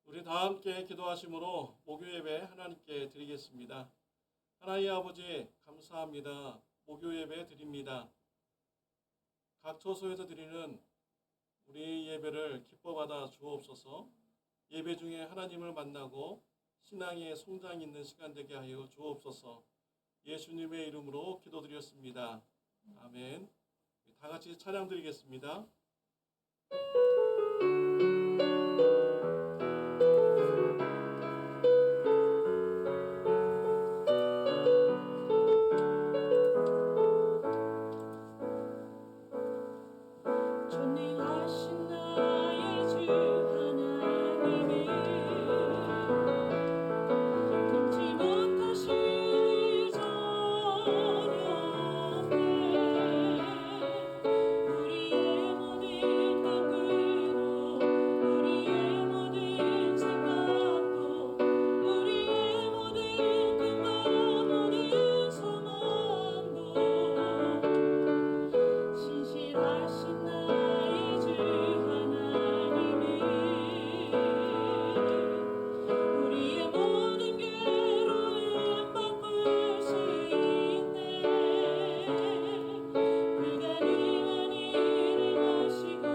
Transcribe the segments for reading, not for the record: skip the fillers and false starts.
우리 다 함께 기도하심으로 목요 예배 하나님께 드리겠습니다. 하나님 아버지 감사합니다. 목요 예배 드립니다. 각 처소에서 드리는 우리 예배를 기뻐 받아 주옵소서. 예배 중에 하나님을 만나고 신앙의 성장이 있는 시간 되게 하여 주옵소서. 예수님의 이름으로 기도드렸습니다. 아멘. 다 같이 찬양 드리겠습니다. 존귀하신 나의 주 하나님이 끊지 못하실 저녁에 우리의 모든 꿈꾸고 우리의 모든 생각도 우리의 모든 꿈과 모든 소망도 신실하신 나의 주 하나님이 우리의 모든 괴로움 바꿀 수 있네. 불가능한 일을 하시고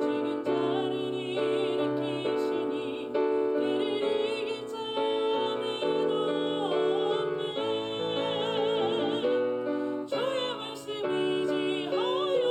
죽은 자를 일으키시니 그를 이길 자는 없네. 주의 말씀 의지하여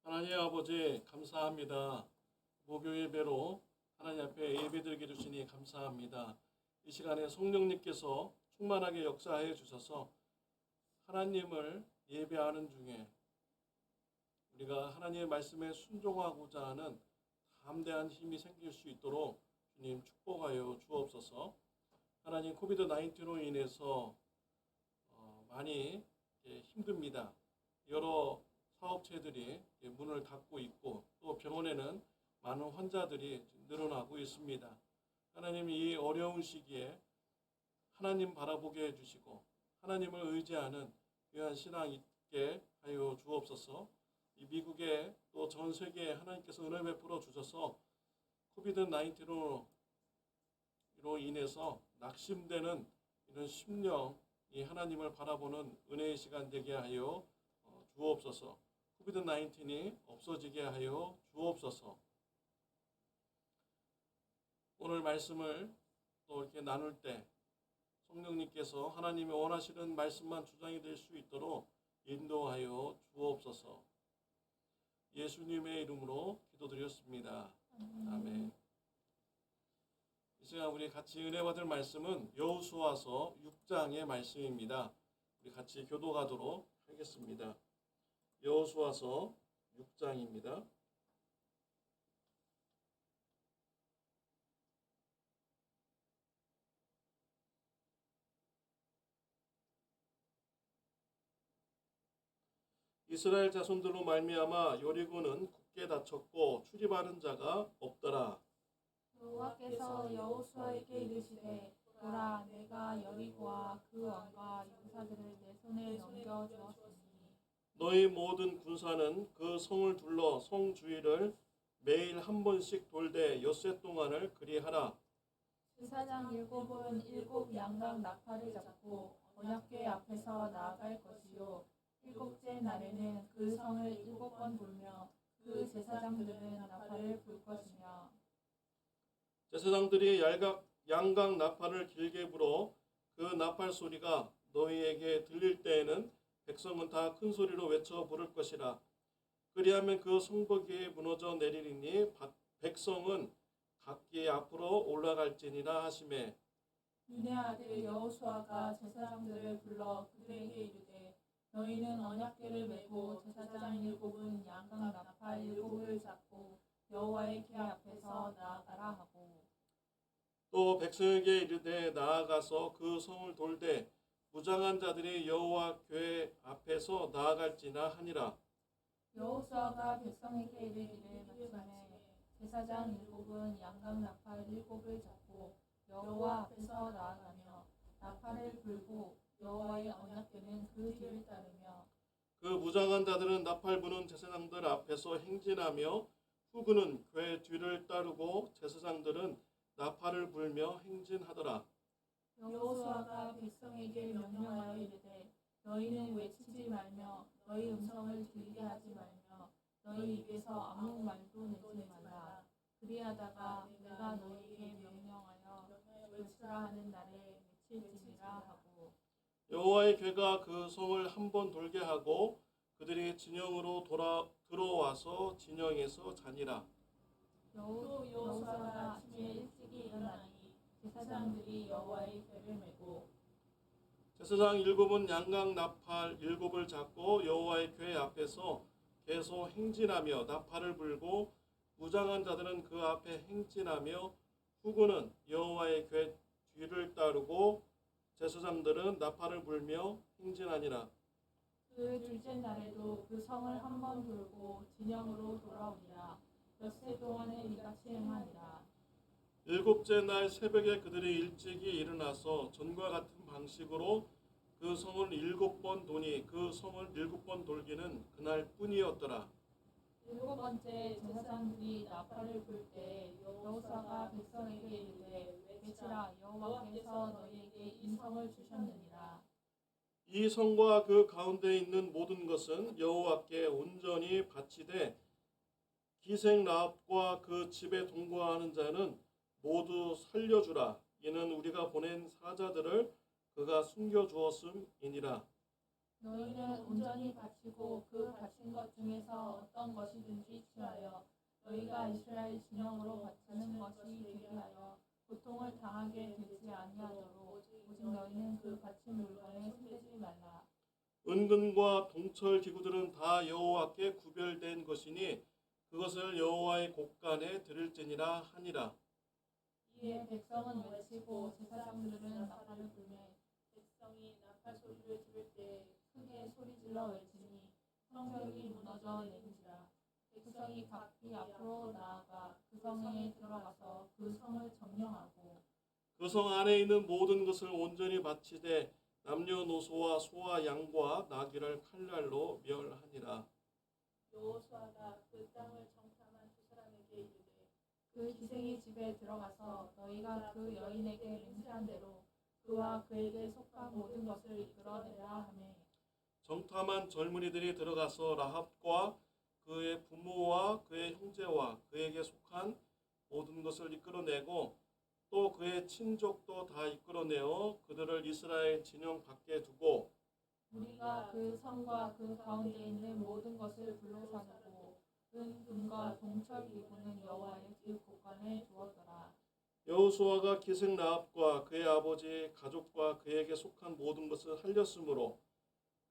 하나님 아버지 감사합니다. 목요 예배로 하나님 앞에 예배드리게 주시니 감사합니다. 이 시간에 성령님께서 충만하게 역사해 주셔서 하나님을 예배하는 중에 우리가 하나님의 말씀에 순종하고자 하는 담대한 힘이 생길 수 있도록 주님 축복하여 주옵소서. 하나님 코비드 19로 인해서 많이 힘듭니다. 여러 사업체들이 문을 닫고 있고 또 병원에는 많은 환자들이 늘어나고 있습니다. 하나님 이 어려운 시기에 하나님 바라보게 해주시고 하나님을 의지하는 귀한 신앙 있게 하여 주옵소서. 이 미국에 또 전 세계에 하나님께서 은혜 베풀어 주셔서 코비드 19로 인해서 낙심되는 이런 심령이 하나님을 바라보는 은혜의 시간 되게 하여 주옵소서. 코비드 19이 없어지게 하여 주옵소서. 오늘 말씀을 또 이렇게 나눌 때 성령님께서 하나님이 원하시는 말씀만 주장이 될 수 있도록 인도하여 주옵소서. 예수님의 이름으로 기도드렸습니다. 아멘. 이 시간 우리 같이 은혜 받을 말씀은 여호수아서 6장의 말씀입니다. 우리 같이 교도하도록 하겠습니다. 여호수아서 6장입니다. 이스라엘 자손들로 말미암아 여리고는 굳게 닫혔고 출입하는 자가 없더라. 여호와께서 여호수아에게 이르시되 보라 내가 여리고와 그 왕과 용사들을 내 손에 넘겨 주었으니 너희 모든 군사는 그 성을 둘러 성 주위를 매일 한 번씩 돌되 엿새 동안을 그리하라. 제사장 일곱은 일곱 양각 나팔을 잡고 언약궤 앞에서 나아갈 것이요 일곱째 날에는 그 성을 일곱 번 돌며 그 제사장들은 나팔을 불 것이며 제사장들이 양각 나팔을 길게 불어 그 나팔 소리가 너희에게 들릴 때에는 백성은 다 큰 소리로 외쳐 부를 것이라. 그리하면 그 성벽이 무너져 내리리니 백성은 각기 앞으로 올라갈지니라 하시매. 눈의 아들 여호수아가 제사장들을 불러 그들에게 이르되 너희는 언약궤를 메고 제사장 일곱은 양각 나팔 일곱을 잡고 여호와의 궤 앞에서 나아가라 하고 또 백성에게 이르되 나아가서 그 성을 돌되 무장한 자들이 여호와 궤 앞에서 나아갈지나 하니라. 여호수아가 백성에게 이르기를 마침에 제사장 일곱은 양각 나팔 일곱을 잡고 여호와 앞에서 나아가며 나팔을 불고 여호와의 언약궤는 그 뒤를 따르며 그 무장한 자들은 나팔 부는 제사장들 앞에서 행진하며 후군은 궤 뒤를 따르고 제사장들은 나팔을 불며 행진하더라. 여호수아가 백성에게 명령하여 이르되 너희는 외치지 말며 너희 음성을 들리게 하지 말며 너희 입에서 아무 말도 내지 말라. 그리하다가 내가 너희에게 명령하여 외치라 하는 날에 외칠지니라 하고 여호와의 궤가 그 성을 한 번 돌게 하고 그들이 진영으로 들어와서 진영에서 자니라. 여호수아가 아침에 일찍이 일어나니 제사장들이 여호와의 궤를 메고 제사장 일곱은 양각 나팔 일곱을 잡고 여호와의 궤 앞에서 계속 행진하며 나팔을 불고 무장한 자들은 그 앞에 행진하며 후군은 여호와의 궤 뒤를 따르고 제사장들은 나팔을 불며 행진하니라. 그 둘째 날에도 그 성을 한 번 돌고 진영으로 돌아오니라. 엿새 동안에 이같이 행하니라. 일곱째 날 새벽에 그들이 일찍이 일어나서 전과 같은 방식으로 그 성을 일곱 번 도니 그 성을 일곱 번 돌기는 그날 뿐이었더라. 일곱 번째 제사장들이 나팔을 불 때 여호수아가 백성에게 이르되 외치라 여호와께서 너희에게 인성을 주셨느니라. 이 성과 그 가운데 있는 모든 것은 여호와께 온전히 바치되 기생 라합과 그 집에 동거하는 자는 모두 살려주라. 이는 우리가 보낸 사자들을 그가 숨겨주었음이니라. 너희는 온전히 바치고 그 바친 것 중에서 어떤 것이 연근과 동철 기구들은 다 여호와께 구별된 것이니 그것을 여호와의 곳간에 드릴지니라 하니라. 이에 백성은 외치고 제사장들은 나팔을 불매 백성이 나팔 소리를 들을 때 크게 소리질러 외치니 성벽이 무너져 내린지라. 백성이 각기 앞으로 나아가 그 성에 들어가서 그 성을 점령하고 그 성 안에 있는 모든 것을 온전히 바치되 남녀노소와 소와 양과 나귀를 칼날로 멸하니라. 여호수아가 그 땅을 정탐한 두 사람에게 이르되 그 기생의 집에 들어가서 너희가 그 여인에게 맹세한 대로 그와 그에게 속한 모든 것을 이끌어내라 하매 정탐한 젊은이들이 들어가서 라합과 그의 부모와 그의 형제와 그에게 속한 모든 것을 이끌어내고 또 그의 친족도 다 이끌어내어 그들을 이스라엘 진영 밖에 두고 우리가 그 성과 그 가운데 있는 모든 것을 불러사두고 금과 동철 기구는 여호와의 집 곳간에 두었더라. 여호수아가 기생 라합과 그의 아버지 가족과 그에게 속한 모든 것을 살렸으므로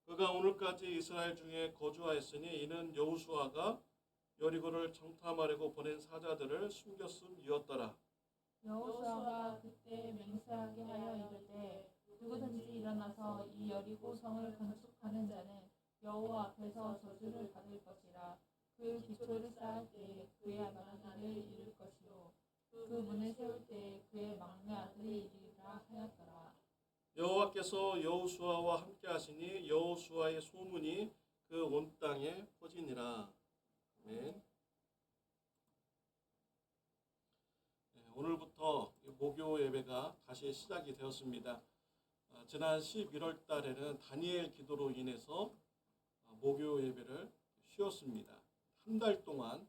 그가 오늘까지 이스라엘 중에 거주하였으니 이는 여호수아가 여리고를 정탐하려고 보낸 사자들을 숨겼음이었더라. 여호수아가 그때 맹세하게 하여 이르되 누구든지 일어나서 이 여리고 성을 건축하는 자는 여호와 앞에서 저주를 받을 것이라. 그 기초를 쌓을 때에 그의 아들을 이룰 것이요 그 문을 세울 때에 그의 막내 아들이 이르리라 하였더라. 여호와께서 여호수아와 함께 하시니 여호수아의 소문이 그 온 땅에 퍼지니라. 아멘. 오늘부터 목요 예배가 다시 시작이 되었습니다. 지난 11월 달에는 다니엘 기도로 인해서 목요 예배를 쉬었습니다. 한 달 동안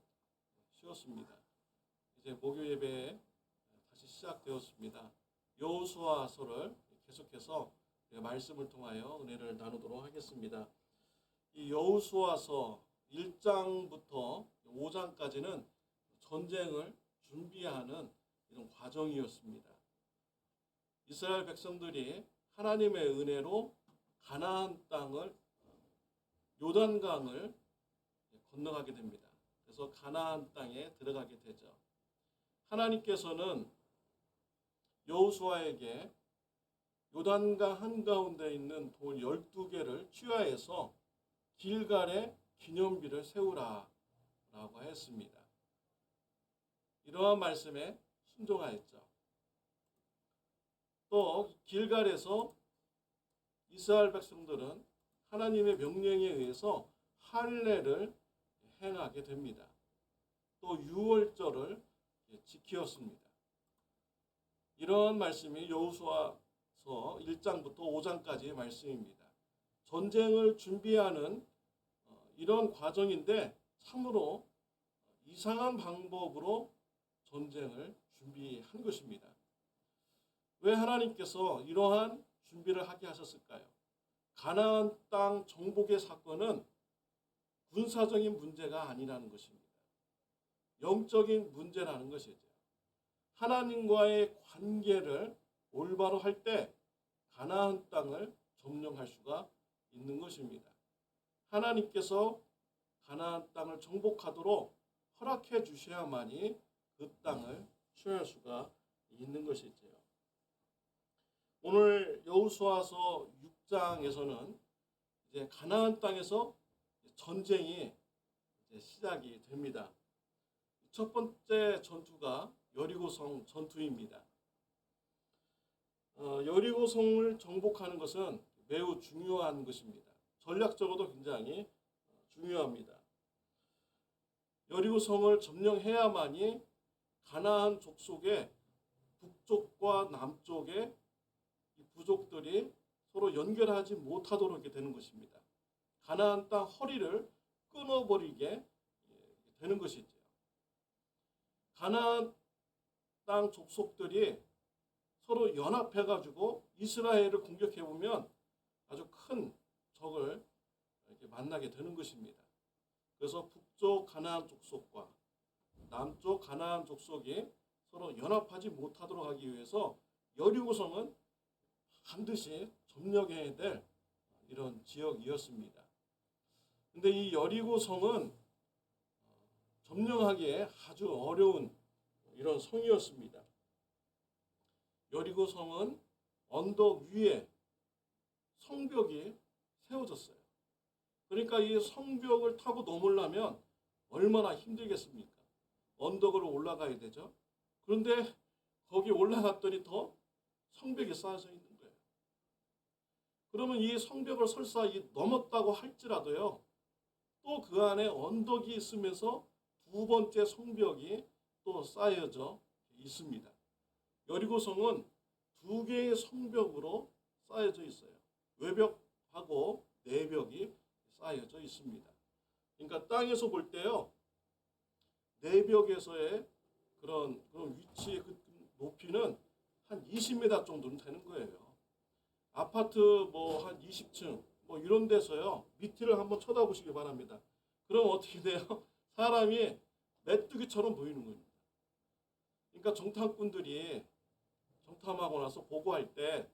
쉬었습니다. 이제 목요 예배 다시 시작되었습니다. 여호수아서를 계속해서 말씀을 통하여 은혜를 나누도록 하겠습니다. 이 여호수아서 1장부터 5장까지는 전쟁을 준비하는 이런 과정이었습니다. 이스라엘 백성들이 하나님의 은혜로 가나안 땅을 요단강을 건너가게 됩니다. 그래서 가나안 땅에 들어가게 되죠. 하나님께서는 여호수아에게 요단강 한가운데 있는 돌 12개를 취하해서 길갈에 기념비를 세우라 라고 했습니다. 이러한 말씀에 순종하였죠. 또 길갈에서 이스라엘 백성들은 하나님의 명령에 의해서 할례를 행하게 됩니다. 또 유월절을 지켰습니다. 이러한 말씀이 여호수아서 1장부터 5장까지의 말씀입니다. 전쟁을 준비하는 이런 과정인데 참으로 이상한 방법으로 전쟁을 준비한 것입니다. 왜 하나님께서 이러한 준비를 하게 하셨을까요? 가나안 땅 정복의 사건은 군사적인 문제가 아니라는 것입니다. 영적인 문제라는 것이죠. 하나님과의 관계를 올바로 할 때 가나안 땅을 점령할 수가 있는 것입니다. 하나님께서 가나안 땅을 정복하도록 허락해 주셔야만이 그 땅을 취할 수가 있는 것이지요. 오늘 여호수아서 6장에서는 이제 가나안 땅에서 전쟁이 이제 시작이 됩니다. 첫 번째 전투가 여리고성 전투입니다. 여리고성을 정복하는 것은 매우 중요한 것입니다. 전략적으로도 굉장히 중요합니다. 여리고성을 점령해야만이 가나안 족속의 북쪽과 남쪽의 이 부족들이 서로 연결하지 못하도록 이렇게 되는 것입니다. 가나안 땅 허리를 끊어버리게 되는 것이죠. 가나안 땅 족속들이 서로 연합해가지고 이스라엘을 공격해보면 아주 큰 적을 이렇게 만나게 되는 것입니다. 그래서 북쪽 가나안 족속과 남쪽 가나안 족속이 서로 연합하지 못하도록 하기 위해서 여리고성은 반드시 점령해야 될 이런 지역이었습니다. 근데 이 여리고 성은 점령하기에 아주 어려운 이런 성이었습니다. 여리고 성은 언덕 위에 성벽이 세워졌어요. 그러니까 이 성벽을 타고 넘으려면 얼마나 힘들겠습니까? 언덕으로 올라가야 되죠. 그런데 거기 올라갔더니 더 성벽이 쌓여져 있는 거예요. 그러면 이 성벽을 설사 넘었다고 할지라도요, 또 그 안에 언덕이 있으면서 두 번째 성벽이 또 쌓여져 있습니다. 여리고성은 두 개의 성벽으로 쌓여져 있어요. 외벽하고 내벽이 쌓여져 있습니다. 그러니까 땅에서 볼 때요, 내벽에서의 그런 위치의 그 높이는 한 20m 정도는 되는 거예요. 아파트 뭐 한 20층 뭐 이런 데서요, 밑을 한번 쳐다보시기 바랍니다. 그럼 어떻게 돼요? 사람이 메뚜기처럼 보이는 겁니다. 그러니까 정탐꾼들이 정탐하고 나서 보고할 때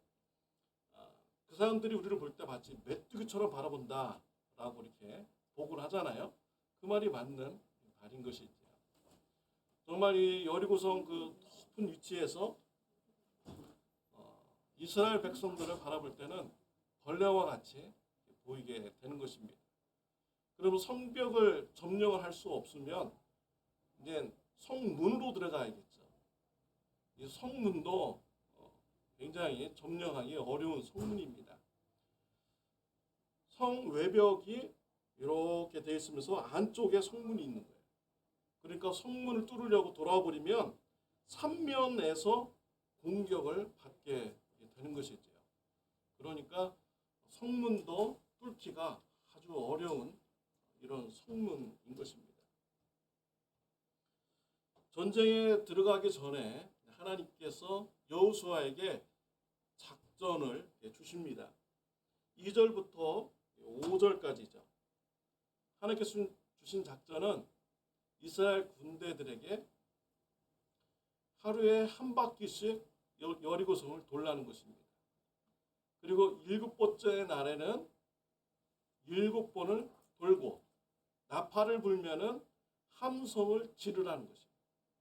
그 사람들이 우리를 볼 때 마치 메뚜기처럼 바라본다라고 이렇게 보고를 하잖아요. 그 말이 맞는 말인 것이죠. 정말 이 여리고성 그 높은 위치에서 이스라엘 백성들을 바라볼 때는 벌레와 같이 보이게 되는 것입니다. 그러면 성벽을 점령을 할 수 없으면 이제 성문으로 들어가야겠죠. 이 성문도 굉장히 점령하기 어려운 성문입니다. 성 외벽이 이렇게 되어 있으면서 안쪽에 성문이 있는 거예요. 그러니까 성문을 뚫으려고 돌아버리면 삼면에서 공격을 받게 되는 것이죠. 그러니까 성문도 뚫기가 아주 어려운 이런 성문인 것입니다. 전쟁에 들어가기 전에 하나님께서 여호수아에게 작전을 주십니다. 2절부터 5절까지죠. 하나님께서 주신 작전은 이스라엘 군대들에게 하루에 한 바퀴씩 여리고성을 돌라는 것입니다. 그리고 7번째 날에는 7번을 돌고 나팔을 불면은 함성을 지르라는 것입니다.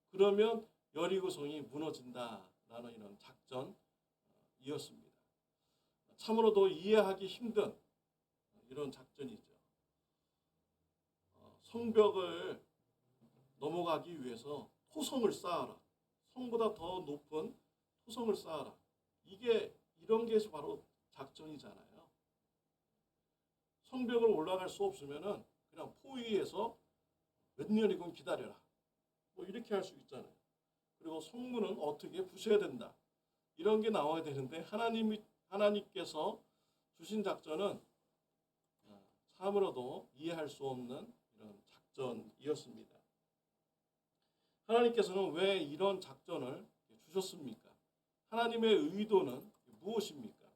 그러면 여리고성이 무너진다라는 이런 작전이었습니다. 참으로도 이해하기 힘든 이런 작전이죠. 성벽을 넘어가기 위해서 토성을 쌓아라. 성보다 더 높은 토성을 쌓아라. 이런 게 바로 작전이잖아요. 성벽을 올라갈 수 없으면은 그냥 포위해서 몇 년이건 기다려라. 뭐 이렇게 할 수 있잖아요. 그리고 성문은 어떻게 부셔야 된다. 이런 게 나와야 되는데 하나님께서 주신 작전은 참으로도 이해할 수 없는 이런 작전이었습니다. 하나님께서는 왜 이런 작전을 주셨습니까? 하나님의 의도는 무엇입니까?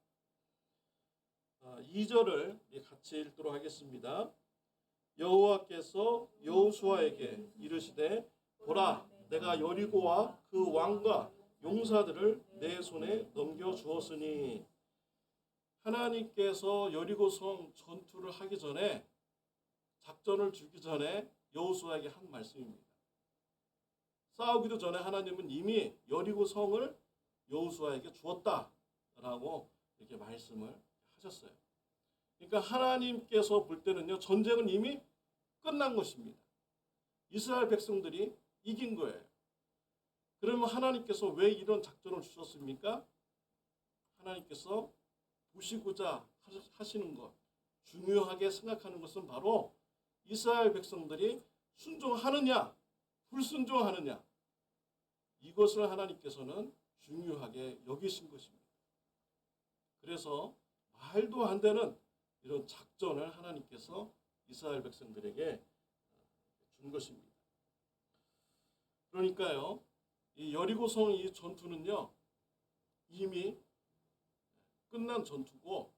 2절을 같이 읽도록 하겠습니다. 여호와께서 여호수아에게 이르시되 보라 내가 여리고와 그 왕과 용사들을 내 손에 넘겨 주었으니 하나님께서 여리고성 전투를 하기 전에 작전을 주기 전에 여호수아에게 한 말씀입니다. 싸우기도 전에 하나님은 이미 여리고성을 여호수아에게 주었다라고 이렇게 말씀을 하셨어요. 그러니까 하나님께서 볼 때는요, 전쟁은 이미 끝난 것입니다. 이스라엘 백성들이 이긴 거예요. 그러면 하나님께서 왜 이런 작전을 주셨습니까? 하나님께서 보시고자 하시는 것, 중요하게 생각하는 것은 바로 이스라엘 백성들이 순종하느냐, 불순종하느냐, 이것을 하나님께서는 중요하게 여기신 것입니다. 그래서 말도 안 되는 이런 작전을 하나님께서 이스라엘 백성들에게 준 것입니다. 그러니까요, 이 여리고성 이 전투는요, 이미 끝난 전투고,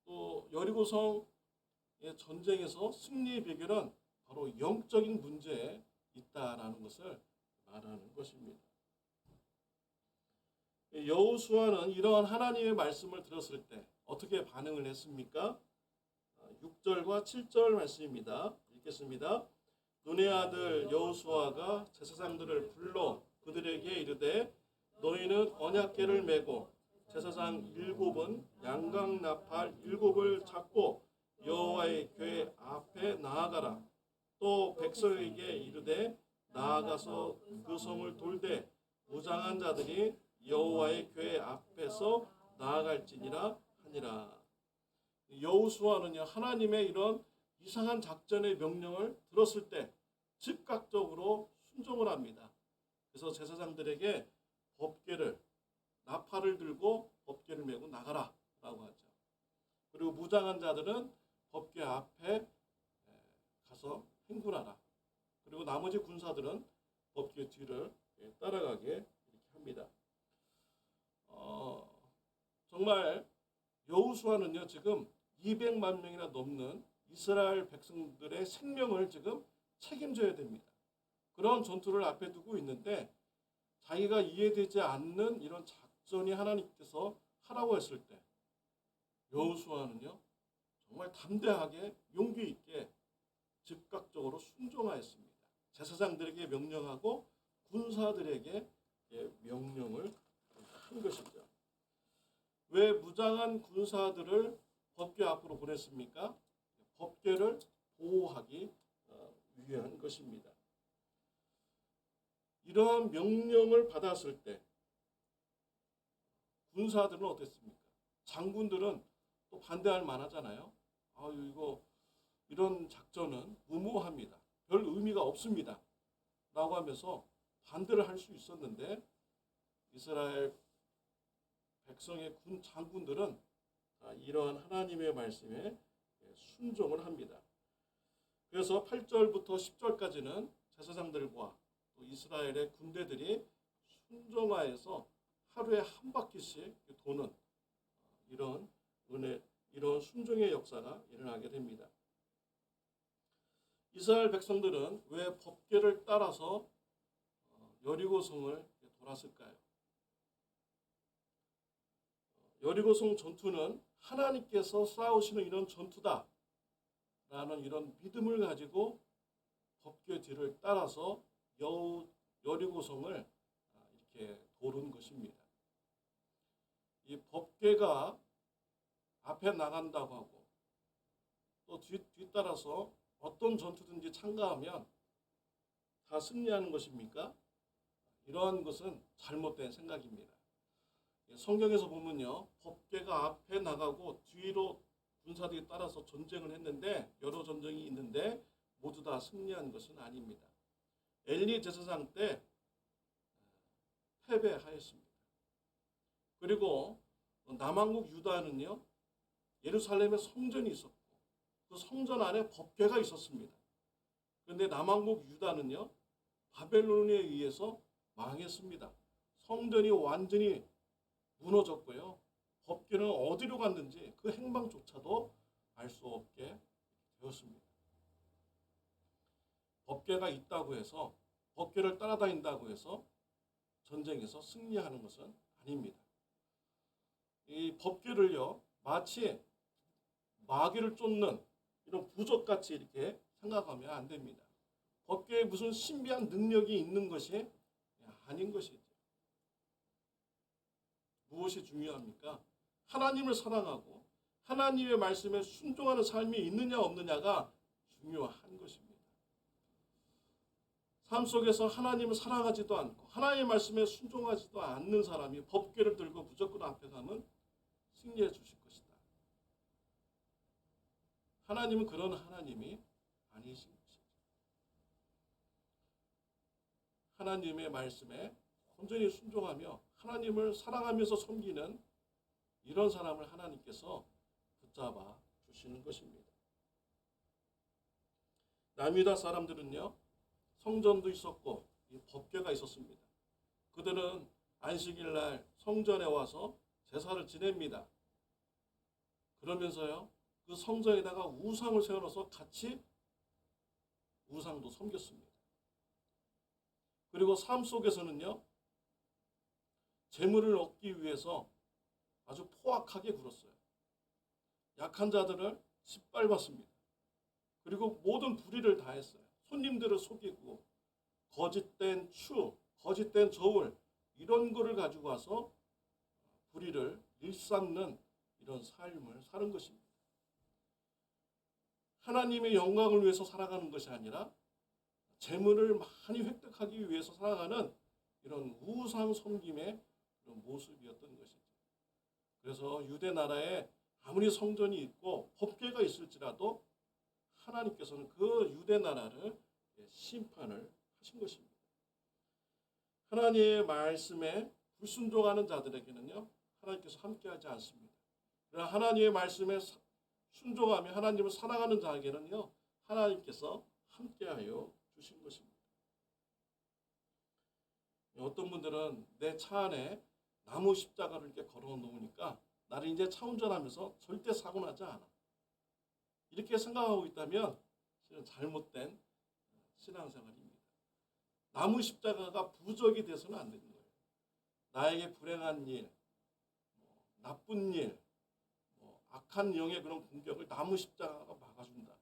또 여리고성의 전쟁에서 승리의 비결은 바로 영적인 문제에 있다라는 것을 말하는 것입니다. 여호수아는 이러한 하나님의 말씀을 들었을 때 어떻게 반응을 했습니까? 6절과 7절 말씀입니다. 읽겠습니다. 눈의 아들 여호수아가 제사장들을 불러 그들에게 이르되 너희는 언약궤를 메고 제사장 7은 양각 나팔 7을 잡고 여호와의 궤 앞에 나아가라. 또 백성에게 이르되 나아가서 그 성을 돌되 무장한 자들이 여호와의 궤 앞에서 나아갈지니라 하니라. 여호수아는요, 하나님의 이런 이상한 작전의 명령을 들었을 때 즉각적으로 순종을 합니다. 그래서 제사장들에게 법궤를 나팔을 들고 법궤를 메고 나가라 라고 하죠. 그리고 무장한 자들은 법궤 앞에 가서 행군하라. 그리고 나머지 군사들은 법궤 뒤를 따라가게 이렇게 합니다. 정말 여호수아는요, 지금 200만 명이나 넘는 이스라엘 백성들의 생명을 지금 책임져야 됩니다. 그런 전투를 앞에 두고 있는데 자기가 이해되지 않는 이런 작전이 하나님께서 하라고 했을 때 여호수아는요, 정말 담대하게 용기 있게 즉각적으로 순종하였습니다. 제사장들에게 명령하고 군사들에게 명령을 한 것이죠. 왜 무장한 군사들을 법궤 앞으로 보냈습니까? 법궤를 보호하기 위한 것입니다. 이러한 명령을 받았을 때 군사들은 어땠습니까? 장군들은 또 반대할 만하잖아요. 이런 작전은 무모합니다. 별 의미가 없습니다. 라고 하면서 반대를 할 수 있었는데 이스라엘 백성의 군 장군들은 이러한 하나님의 말씀에 순종을 합니다. 그래서 8절부터 10절까지는 제사장들과 또 이스라엘의 군대들이 순종하여서 하루에 한 바퀴씩 도는 이런 은혜, 이런 순종의 역사가 일어나게 됩니다. 이스라엘 백성들은 왜 법궤를 따라서 여리고성을 돌았을까요? 여리고성 전투는 하나님께서 싸우시는 이런 전투다 라는 이런 믿음을 가지고 법궤 뒤를 따라서 여리고성을 이렇게 도는 것입니다. 이 법궤가 앞에 나간다고 하고 또 뒤따라서 어떤 전투든지 참가하면 다 승리하는 것입니까? 이러한 것은 잘못된 생각입니다. 성경에서 보면요, 법궤가 앞에 나가고 뒤로 군사들이 따라서 전쟁을 했는데 여러 전쟁이 있는데 모두 다 승리한 것은 아닙니다. 엘리 제사장 때 패배하였습니다. 그리고 남왕국 유다는요, 예루살렘에 성전이 있었고 그 성전 안에 법궤가 있었습니다. 그런데 남왕국 유다는요, 바벨론에 의해서 망했습니다. 성전이 완전히 무너졌고요. 법궤는 어디로 갔는지 그 행방조차도 알 수 없게 되었습니다. 법궤가 있다고 해서 법궤를 따라다닌다고 해서 전쟁에서 승리하는 것은 아닙니다. 이 법궤를요, 마치 마귀를 쫓는 이런 부적같이 이렇게 생각하면 안 됩니다. 법궤에 무슨 신비한 능력이 있는 것이 아닌 것이죠. 무엇이 중요합니까? 하나님을 사랑하고 하나님의 말씀에 순종하는 삶이 있느냐 없느냐가 중요한 것입니다. 삶 속에서 하나님을 사랑하지도 않고 하나님의 말씀에 순종하지도 않는 사람이 법궤를 들고 무조건 앞에 가면 승리해 주실 것이다. 하나님은 그런 하나님이 아니신 것이죠. 하나님의 말씀에 온전히 순종하며 하나님을 사랑하면서 섬기는 이런 사람을 하나님께서 붙잡아 주시는 것입니다. 남유다 사람들은요, 성전도 있었고 이 법궤가 있었습니다. 그들은 안식일 날 성전에 와서 제사를 지냅니다. 그러면서요, 그 성전에다가 우상을 세워놓아서 같이 우상도 섬겼습니다. 그리고 삶 속에서는요, 재물을 얻기 위해서 아주 포악하게 굴었어요. 약한 자들을 짓밟았습니다. 그리고 모든 불의를 다했어요. 손님들을 속이고 거짓된 추, 거짓된 저울 이런 거를 가지고 와서 불의를 일삼는 이런 삶을 사는 것입니다. 하나님의 영광을 위해서 살아가는 것이 아니라 재물을 많이 획득하기 위해서 살아가는 이런 우상 섬김의 그런 모습이었던 것이죠. 그래서 유대 나라에 아무리 성전이 있고 법궤가 있을지라도 하나님께서는 그 유대 나라를 심판을 하신 것입니다. 하나님의 말씀에 불순종하는 자들에게는요, 하나님께서 함께하지 않습니다. 그러나 하나님의 말씀에 순종하며 하나님을 사랑하는 자에게는요, 하나님께서 함께하여 주신 것입니다. 어떤 분들은 내 차 안에 나무 십자가를 이렇게 걸어 놓으니까 나는 이제 차 운전하면서 절대 사고 나지 않아. 이렇게 생각하고 있다면 실은 잘못된 신앙생활입니다. 나무 십자가가 부적이 돼서는 안 되는 거예요. 나에게 불행한 일, 나쁜 일, 악한 영의 그런 공격을 나무 십자가가 막아준다.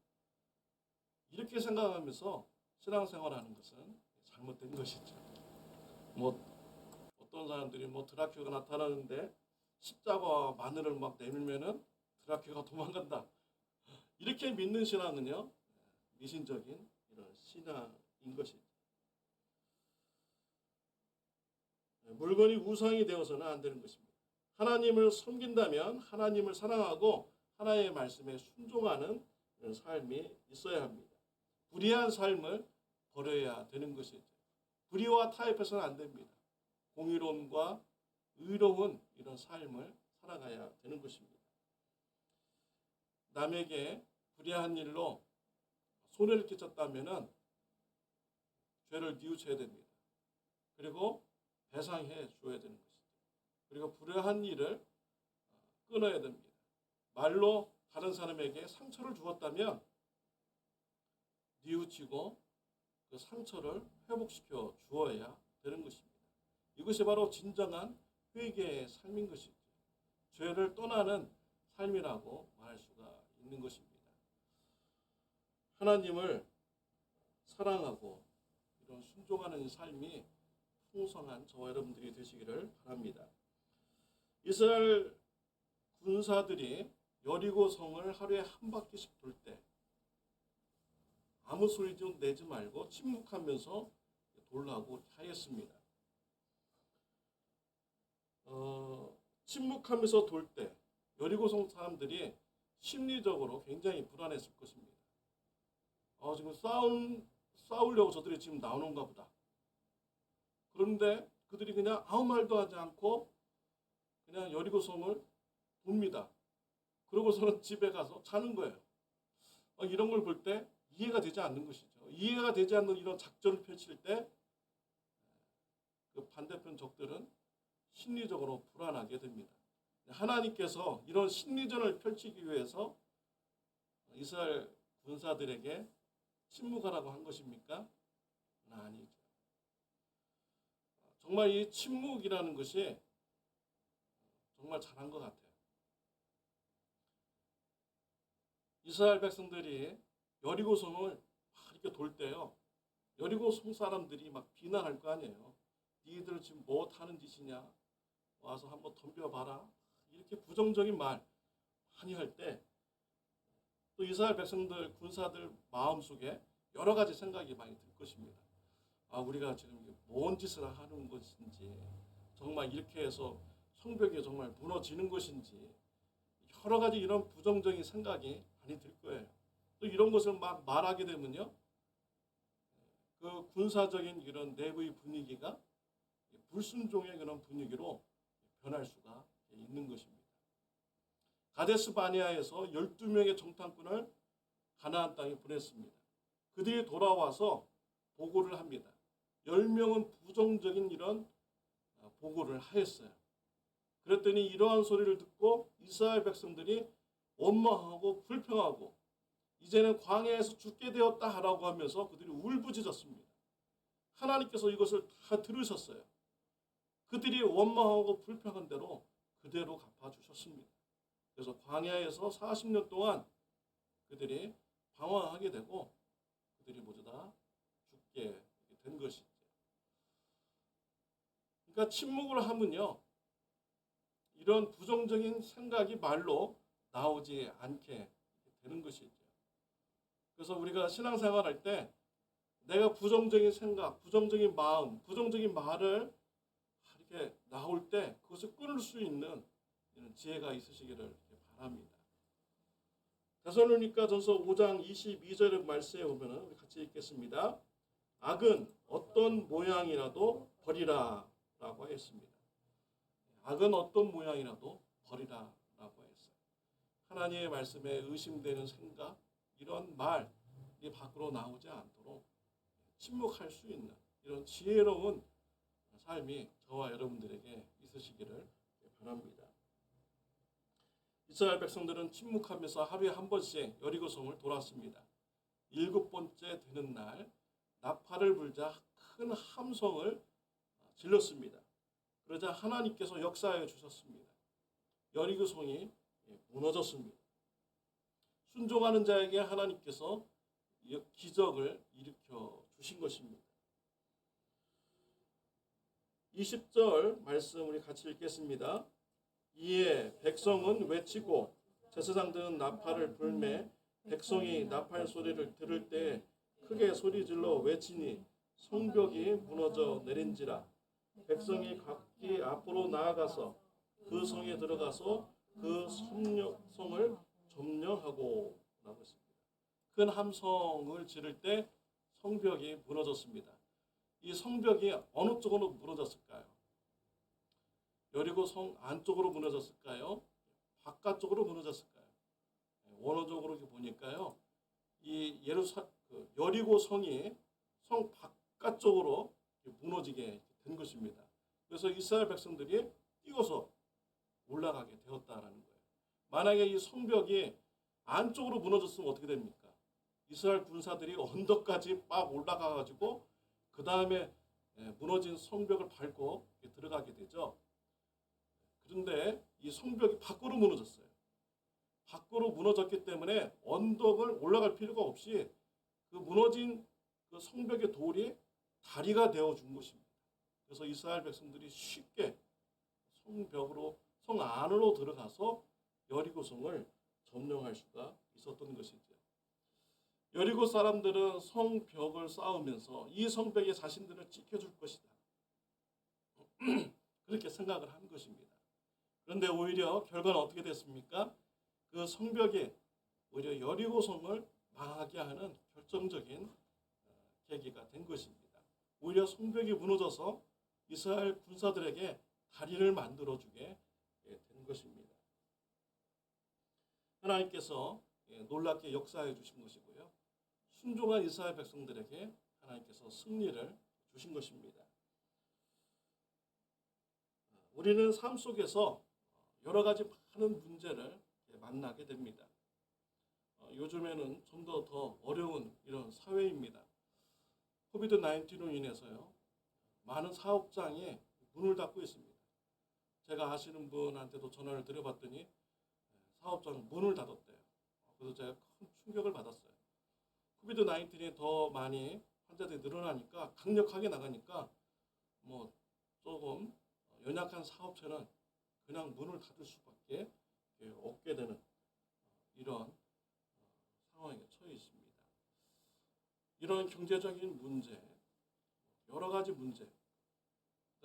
이렇게 생각하면서 신앙생활하는 것은 잘못된 것이죠. 어떤 사람들이 드라큘라가 나타나는데 십자가와 마늘을 막 내밀면은 드라큘라가 도망간다. 이렇게 믿는 신앙은요, 미신적인 이런 신앙인 것이죠. 물건이 우상이 되어서는 안 되는 것입니다. 하나님을 섬긴다면 하나님을 사랑하고 하나님의 말씀에 순종하는 이런 삶이 있어야 합니다. 불의한 삶을 버려야 되는 것이죠. 불의와 타협해서는 안 됩니다. 공의로움과 의로운 이런 삶을 살아가야 되는 것입니다. 남에게 불의한 일로 손해를 끼쳤다면 죄를 뉘우쳐야 됩니다. 그리고 배상해 줘야 되는 것이죠. 그리고 불의한 일을 끊어야 됩니다. 말로 다른 사람에게 상처를 주었다면 뉘우치고 그 상처를 회복시켜 주어야 되는 것입니다. 이것이 바로 진정한 회개의 삶인 것이죠. 죄를 떠나는 삶이라고 말할 수가 있는 것입니다. 하나님을 사랑하고 이런 순종하는 삶이 풍성한 저와 여러분들이 되시기를 바랍니다. 이스라엘 군사들이 여리고 성을 하루에 한 바퀴씩 돌 때 아무 소리 좀 내지 말고 침묵하면서 돌라고 하였습니다. 침묵하면서 돌 때 여리고성 사람들이 심리적으로 굉장히 불안했을 것입니다. 지금 싸우려고 저들이 지금 나오는가 보다. 그런데 그들이 그냥 아무 말도 하지 않고 그냥 여리고성을 돕니다. 그러고서는 집에 가서 자는 거예요. 이런 걸 볼 때 이해가 되지 않는 것이죠. 이해가 되지 않는 이런 작전을 펼칠 때 그 반대편 적들은 심리적으로 불안하게 됩니다. 하나님께서 이런 심리전을 펼치기 위해서 이스라엘 군사들에게 침묵하라고 한 것입니까? 아니죠. 정말 이 침묵이라는 것이 정말 잘한 것 같아요. 이스라엘 백성들이 여리고성을 이렇게 돌 때요, 여리고성 사람들이 막 비난할 거 아니에요. 니들 지금 뭐 하는 짓이냐? 와서 한번 덤벼봐라. 이렇게 부정적인 말 많이 할 때 또 이스라엘 백성들, 군사들 마음속에 여러 가지 생각이 많이 들 것입니다. 우리가 지금 뭔 짓을 하는 것인지, 정말 이렇게 해서 성벽이 정말 무너지는 것인지, 여러 가지 이런 부정적인 생각이 많이 들 거예요. 또 이런 것을 막 말하게 되면요, 그 군사적인 이런 내부의 분위기가 불순종의 그런 분위기로 변할 수가 있는 것입니다. 가데스 바네아에서 12명의 정탐꾼을 가나안 땅에 보냈습니다. 그들이 돌아와서 보고를 합니다. 10명은 부정적인 이런 보고를 하였어요. 그랬더니 이러한 소리를 듣고 이스라엘 백성들이 원망하고 불평하고 이제는 광야에서 죽게 되었다라고 하면서 그들이 울부짖었습니다. 하나님께서 이것을 다 들으셨어요. 그들이 원망하고 불평한 대로 그대로 갚아주셨습니다. 그래서 광야에서 40년 동안 그들이 방황하게 되고 그들이 모두 다 죽게 된 것이죠. 그러니까 침묵을 하면요, 이런 부정적인 생각이 말로 나오지 않게 되는 것이죠. 그래서 우리가 신앙생활할 때 내가 부정적인 생각, 부정적인 마음, 부정적인 말을 이렇게 나올 때 그것을 끊을 수 있는 이런 지혜가 있으시기를 바랍니다. 데살로니가전서 5장 22절의 말씀에 보면은 우리 같이 읽겠습니다. 악은 어떤 모양이라도 버리라 라고 했습니다. 악은 어떤 모양이라도 버리라 라고 했어요. 하나님의 말씀에 의심되는 생각, 이런 말이 밖으로 나오지 않도록 침묵할 수 있는 이런 지혜로운 삶이 저와 여러분들에게 있으시기를 바랍니다. 이스라엘 백성들은 침묵하면서 하루에 한 번씩 여리고성을 돌았습니다. 7번째 되는 날 나팔을 불자 큰 함성을 질렀습니다. 그러자 하나님께서 역사하여 주셨습니다. 여리고성이 무너졌습니다. 순종하는 자에게 하나님께서 기적을 일으켜 주신 것입니다. 20절 말씀 우리 같이 읽겠습니다. 이에 백성은 외치고 제사장들은 나팔을 불매 백성이 나팔 소리를 들을 때 크게 소리질러 외치니 성벽이 무너져 내린지라. 백성이 각기 앞으로 나아가서 그 성에 들어가서 그 성을 점령하고 라고 했습니다. 큰 함성을 지를 때 성벽이 무너졌습니다. 이 성벽이 어느 쪽으로 무너졌을까요? 여리고 성 안쪽으로 무너졌을까요? 바깥쪽으로 무너졌을까요? 원어적으로 보니까요, 이 여리고 성이 성 바깥쪽으로 무너지게 된 것입니다. 그래서 이스라엘 백성들이 뛰어서 올라가게 되었다라는 거예요. 만약에 이 성벽이 안쪽으로 무너졌으면 어떻게 됩니까? 이스라엘 군사들이 언덕까지 막 올라가가지고 그 다음에 무너진 성벽을 밟고 들어가게 되죠. 그런데 이 성벽이 밖으로 무너졌어요. 밖으로 무너졌기 때문에 언덕을 올라갈 필요가 없이 그 무너진 그 성벽의 돌이 다리가 되어 준 것입니다. 그래서 이스라엘 백성들이 쉽게 성 안으로 들어가서 여리고성을 점령할 수가 있었던 것이죠. 여리고 사람들은 성벽을 쌓으면서 이 성벽에 자신들을 지켜줄 것이다. 그렇게 생각을 한 것입니다. 그런데 오히려 결과는 어떻게 됐습니까? 그 성벽이 오히려 여리고성을 망하게 하는 결정적인 계기가 된 것입니다. 오히려 성벽이 무너져서 이스라엘 군사들에게 다리를 만들어주게 된 것입니다. 하나님께서 놀랍게 역사해 주신 것이고요. 순종한 이스라엘 백성들에게 하나님께서 승리를 주신 것입니다. 우리는 삶 속에서 여러 가지 많은 문제를 만나게 됩니다. 요즘에는 좀 더 어려운 이런 사회입니다. 코비드 19로 인해서요, 많은 사업장이 문을 닫고 있습니다. 제가 아시는 분한테도 전화를 드려봤더니 사업장 문을 닫았대요. 그래서 제가 큰 충격을 받았어요. 코비드 19이 더 많이 환자들이 늘어나니까 강력하게 나가니까 뭐 조금 연약한 사업체는 그냥 문을 닫을 수밖에 없게 되는 이런 상황에 처해 있습니다. 이런 경제적인 문제, 여러 가지 문제가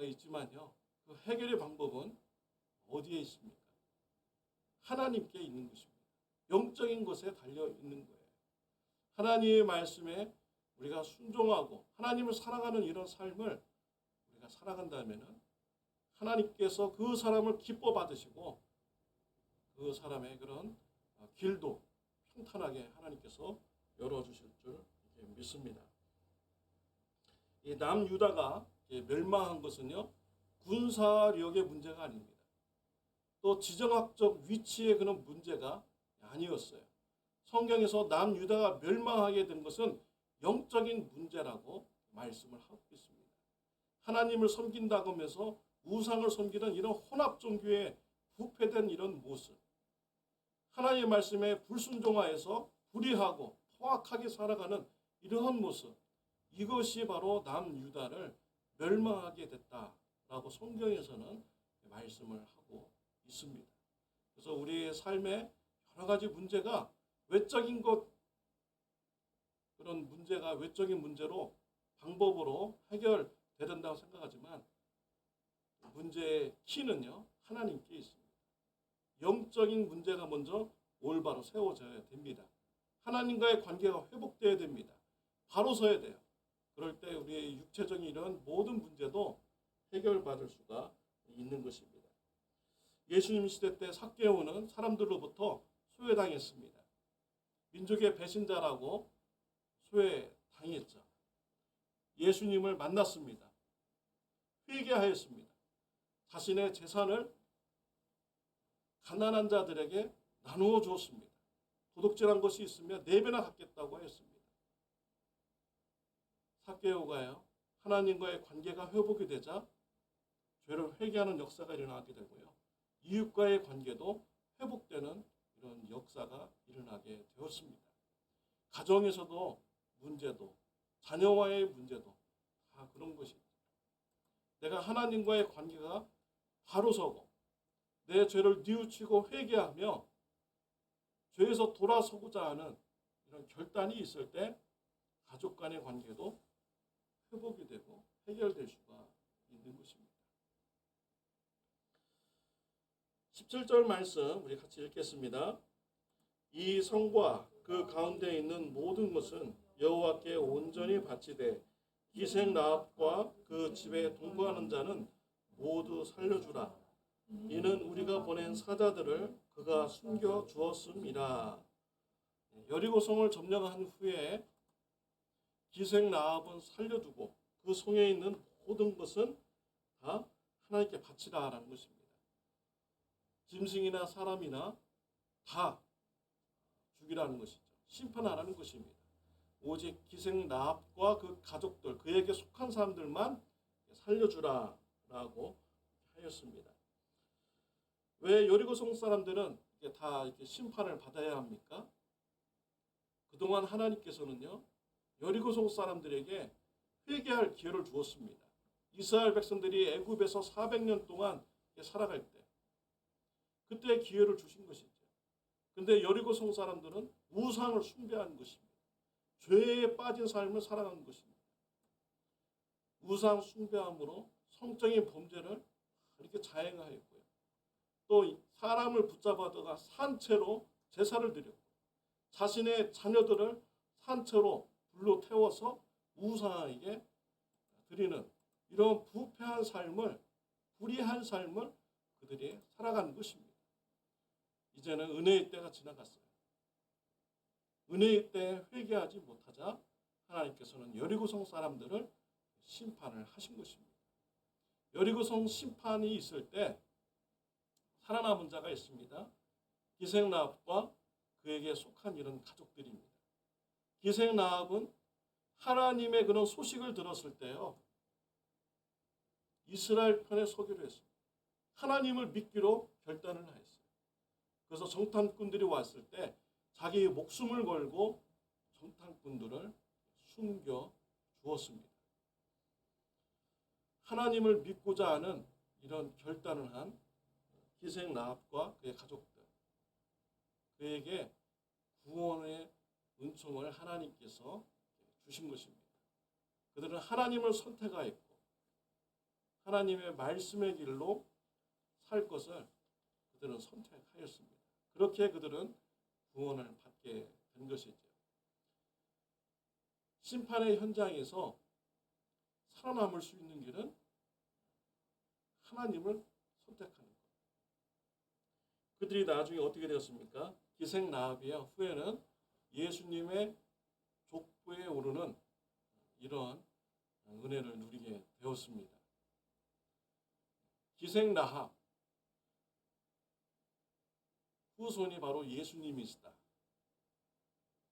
있지만요, 그 해결의 방법은 어디에 있습니까? 하나님께 있는 것입니다. 영적인 것에 달려 있는 거예요. 하나님의 말씀에 우리가 순종하고 하나님을 사랑하는 이런 삶을 우리가 살아간다면 하나님께서 그 사람을 기뻐 받으시고 그 사람의 그런 길도 평탄하게 하나님께서 열어주실 줄 믿습니다. 이 남유다가 멸망한 것은요, 군사력의 문제가 아닙니다. 또 지정학적 위치의 그런 문제가 아니었어요. 성경에서 남유다가 멸망하게 된 것은 영적인 문제라고 말씀을 하고 있습니다. 하나님을 섬긴다고 하면서 우상을 섬기는 이런 혼합 종교에 부패된 이런 모습, 하나님의 말씀에 불순종하여서 불의하고 포악하게 살아가는 이러한 모습, 이것이 바로 남유다를 멸망하게 됐다라고 성경에서는 말씀을 하고 있습니다. 그래서 우리의 삶에 여러 가지 문제가 외적인 것, 그런 문제가 외적인 문제로 방법으로 해결된다고 생각하지만 문제의 키는요, 하나님께 있습니다. 영적인 문제가 먼저 올바로 세워져야 됩니다. 하나님과의 관계가 회복되어야 됩니다. 바로 서야 돼요. 그럴 때 우리의 육체적인 이런 모든 문제도 해결받을 수가 있는 것입니다. 예수님 시대 때 삭개오는 사람들로부터 소외당했습니다. 민족의 배신자라고 소외당했죠. 예수님을 만났습니다. 회개하였습니다. 자신의 재산을 가난한 자들에게 나누어 주었습니다. 도둑질한 것이 있으면 4배나 갚겠다고 했습니다. 삭개오가요, 하나님과의 관계가 회복이 되자 죄를 회개하는 역사가 일어나게 되고요. 이웃과의 관계도 회복되는 이런 역사가 일어나게 되었습니다. 가정에서도 문제도, 자녀와의 문제도 다 그런 것이죠. 내가 하나님과의 관계가 바로 서고 내 죄를 뉘우치고 회개하며 죄에서 돌아서고자 하는 이런 결단이 있을 때 가족 간의 관계도 회복이 되고 해결될 수가 있는 것입니다. 17절 말씀 우리 같이 읽겠습니다. 이 성과 그 가운데 있는 모든 것은 여호와께 온전히 바치되 기생 라합과 그 집에 동거하는 자는 모두 살려주라. 이는 우리가 보낸 사자들을 그가 숨겨 주었음이라. 여리고성을 점령한 후에 기생 라합은 살려두고 그 성에 있는 모든 것은 다 하나님께 바치라라는 것입니다. 짐승이나 사람이나 다 죽이라는 것이죠. 심판하라는 것입니다. 오직 기생 라합과 그 가족들, 그에게 속한 사람들만 살려주라라고 하였습니다. 왜 여리고성 사람들은 다 이렇게 심판을 받아야 합니까? 그동안 하나님께서는요, 여리고성 사람들에게 회개할 기회를 주었습니다. 이스라엘 백성들이 애굽에서 400년 동안 살아갈 때, 그때 기회를 주신 것이죠. 근데 여리고성 사람들은 우상을 숭배한 것입니다. 죄에 빠진 삶을 살아간 것입니다. 우상 숭배함으로 성적인 범죄를 이렇게 자행하였고요. 또 사람을 붙잡아다가 산채로 제사를 드렸고 자신의 자녀들을 산채로 불로 태워서 우상에게 드리는 이런 부패한 삶을, 불의한 삶을 그들이 살아가는 것입니다. 이제는 은혜의 때가 지나갔어요. 은혜의 때 회개하지 못하자 하나님께서는 여리고성 사람들을 심판을 하신 것입니다. 여리고성 심판이 있을 때 살아남은 자가 있습니다. 기생 라합과 그에게 속한 이런 가족들입니다. 기생 라합은 하나님의 그런 소식을 들었을 때요, 이스라엘 편에 서기로 했습니다. 하나님을 믿기로 결단을 하였어요. 그래서 정탐꾼들이 왔을 때 자기의 목숨을 걸고 정탐꾼들을 숨겨 주었습니다. 하나님을 믿고자 하는 이런 결단을 한 기생 라합과 그의 가족들, 그에게 구원의 은총을 하나님께서 주신 것입니다. 그들은 하나님을 선택하였고 하나님의 말씀의 길로 살 것을 그들은 선택하였습니다. 그렇게 그들은 구원을 받게 된 것이죠. 심판의 현장에서 살아남을 수 있는 길은 하나님을 선택하는 것. 그들이 나중에 어떻게 되었습니까? 기생 라합이요, 후에는 예수님의 족보에 오르는 이러한 은혜를 누리게 되었습니다. 기생 라합 후손이 바로 예수님이시다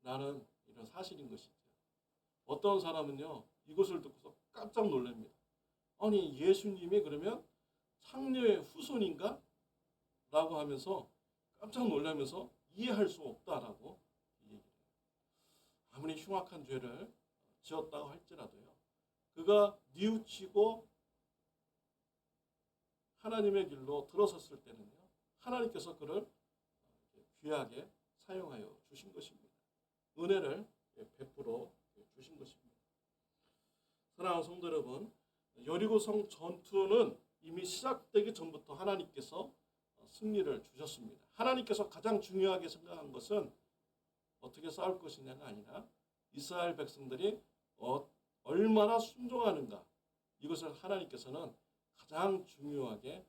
라는 이런 사실인 것이죠. 어떤 사람은요, 이것을 듣고서 깜짝 놀랍니다. 아니, 예수님이 그러면 창녀의 후손인가? 라고 하면서 깜짝 놀라면서 이해할 수 없다라고 얘기를 해요. 아무리 흉악한 죄를 지었다고 할지라도요. 그가 뉘우치고 하나님의 길로 들어섰을 때는요. 하나님께서 그를 귀하게 사용하여 주신 것입니다. 은혜를 베풀어 주신 것입니다. 사랑하는 성도 여러분, 여리고성 전투는 이미 시작되기 전부터 하나님께서 승리를 주셨습니다. 하나님께서 가장 중요하게 생각한 것은 어떻게 싸울 것이냐가 아니라 이스라엘 백성들이 얼마나 순종하는가, 이것을 하나님께서는 가장 중요하게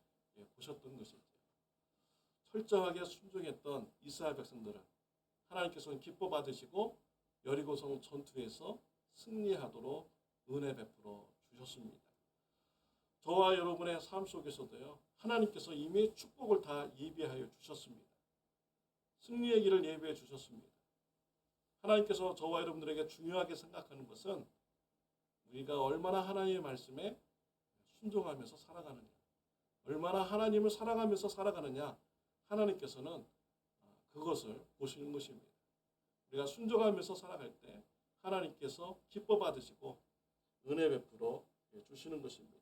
보셨던 것이죠. 철저하게 순종했던 이스라엘 백성들은 하나님께서는 기뻐 받으시고 여리고성 전투에서 승리하도록 은혜 베풀어 주셨습니다. 저와 여러분의 삶 속에서도요, 하나님께서 이미 축복을 다 예비하여 주셨습니다. 승리의 길을 예비해 주셨습니다. 하나님께서 저와 여러분들에게 중요하게 생각하는 것은 우리가 얼마나 하나님의 말씀에 순종하면서 살아가느냐, 얼마나 하나님을 사랑하면서 살아가느냐, 하나님께서는 그것을 보시는 것입니다. 우리가 순종하면서 살아갈 때 하나님께서 기뻐 받으시고 은혜 베풀어 주시는 것입니다.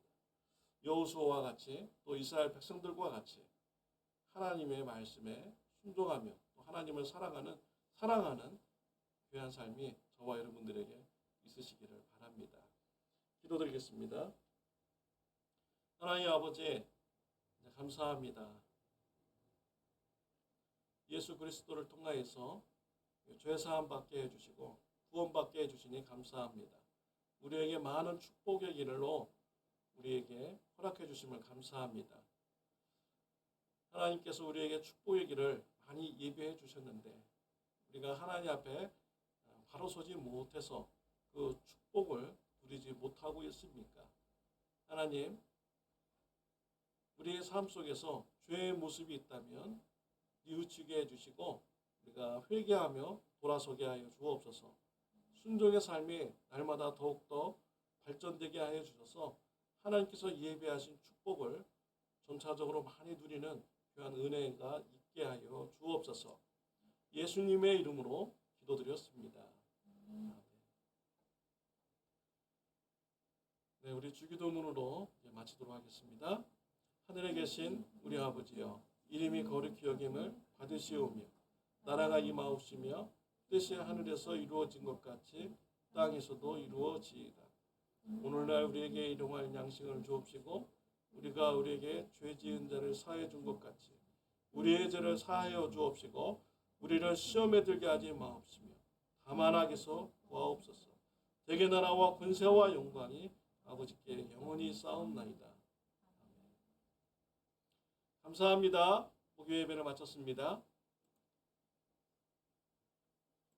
여호수아와 같이 또 이스라엘 백성들과 같이 하나님의 말씀에 순종하며 또 하나님을 사랑하는 귀한 삶이 저와 여러분들에게 있으시기를 바랍니다. 기도드리겠습니다. 하나님 아버지, 감사합니다. 예수 그리스도를 통하여서 죄사함 받게 해주시고 구원받게 해주시니 감사합니다. 우리에게 많은 축복의 길로 우리에게 허락해 주심을 감사합니다. 하나님께서 우리에게 축복의 길을 많이 예비해 주셨는데 우리가 하나님 앞에 바로 서지 못해서 그 축복을 누리지 못하고 있습니까? 하나님, 우리의 삶 속에서 죄의 모습이 있다면 뉘우치게 해주시고 우리가 회개하며 돌아서게 하여 주옵소서. 순종의 삶이 날마다 더욱더 발전되게 하여 주셔서 하나님께서 예배하신 축복을 전차적으로 많이 누리는 귀한 은혜가 있게 하여 주옵소서. 예수님의 이름으로 기도드렸습니다. 네, 우리 주기도문으로 마치도록 하겠습니다. 하늘에 계신 우리 아버지여, 이름이 거룩히 여김을 받으시오며 나라가 임하옵시며 뜻이 하늘에서 이루어진 것 같이 땅에서도 이루어지이다. 오늘날 우리에게 일용할 양식을 주옵시고 우리가 우리에게 죄 지은 자를 사하여 준 것 같이 우리의 죄를 사하여 주옵시고 우리를 시험에 들게 하지 마옵시며 다만 악에서 구하옵소서. 대개 나라와 권세와 영광이 아버지께 영원히 쌓옵나이다. 감사합니다. 목요 예배를 마쳤습니다.